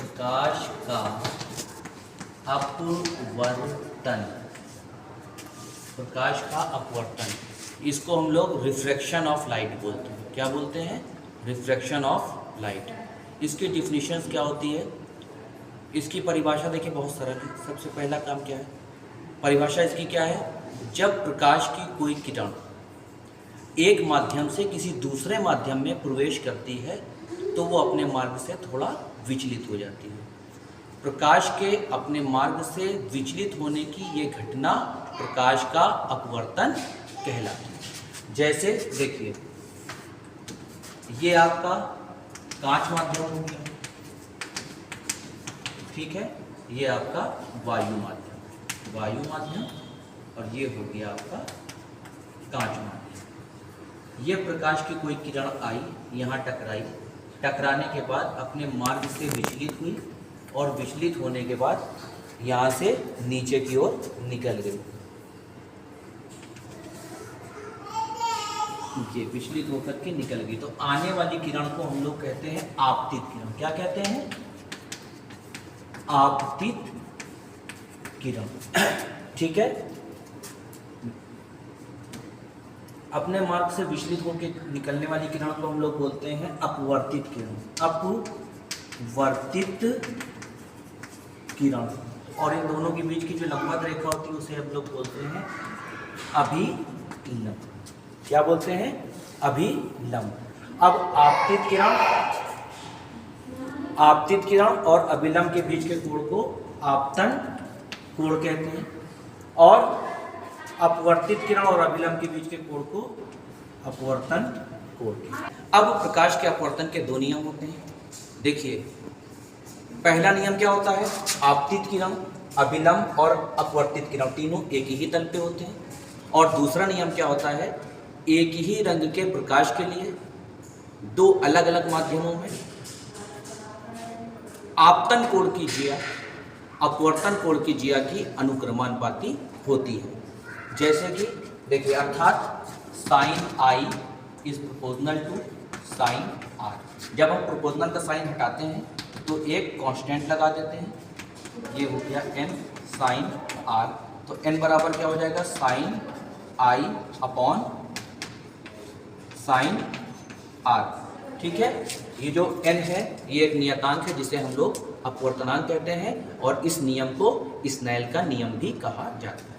प्रकाश का अपवर्तन, प्रकाश का अपवर्तन, इसको हम लोग रिफ्रैक्शन ऑफ लाइट बोलते हैं। क्या बोलते हैं? Refraction of light. इसकी डिफिनीशंस क्या होती है? इसकी परिभाषा देखिए बहुत सरल है। सबसे पहला काम क्या है? परिभाषा इसकी क्या है? जब प्रकाश की कोई किरण एक माध्यम से किसी दूसरे माध्यम में प्रवेश करती है तो वो अपने मार्ग से थोड़ा विचलित हो जाती है। प्रकाश के अपने मार्ग से विचलित होने की ये घटना प्रकाश का अपवर्तन कहलाती है। जैसे देखिए, ये आपका कांच माध्यम हो गया, ठीक है, ये आपका वायु माध्यम और ये हो गया आपका कांच माध्यम। ये प्रकाश की कोई किरण आई, यहाँ टकराई, टकराने के बाद अपने मार्ग से विचलित हुई और विचलित होने के बाद यहाँ से नीचे की ओर निकल गई। ये विचलित होकर के निकल गई तो आने वाली किरण को हम लोग कहते हैं आपतित किरण। क्या कहते हैं? आपतित किरण, ठीक है। अपने मार्ग से विचलित होकर निकलने वाली किरण को हम लोग बोलते हैं अपवर्तित किरण। अपवर्तित किरण। और इन दोनों के बीच की जो लंबवत रेखा होती है उसे हम लोग बोलते हैं अभिलंब। क्या बोलते हैं? अभिलंब। अब आपतित किरण और अभिलंब के बीच के कोण को आपतन कोण कहते हैं और अपवर्तित किरण और अभिलंब के बीच के कोण को अपवर्तन कोण। अब प्रकाश के अपवर्तन के दो नियम होते हैं। देखिए, पहला नियम क्या होता है? आपतित किरण, अभिलंब और अपवर्तित किरण तीनों एक ही तल पे होते हैं। और दूसरा नियम क्या होता है? एक ही रंग के प्रकाश के लिए दो अलग अलग माध्यमों में आपतन कोण की जिया, अपवर्तन कोण की जिया की अनुक्रमानुपाती होती है। जैसे कि देखिए, अर्थात sine i is proportional to sine r. जब हम प्रोपोर्शनल का साइन हटाते हैं तो एक कांस्टेंट लगा देते हैं, ये हो गया n साइन आर। तो n बराबर क्या हो जाएगा? Sine i upon sine r, ठीक है। ये जो n है ये एक नियतांक है जिसे हम लोग अपवर्तनांक कहते हैं और इस नियम को स्नेल का नियम भी कहा जाता है।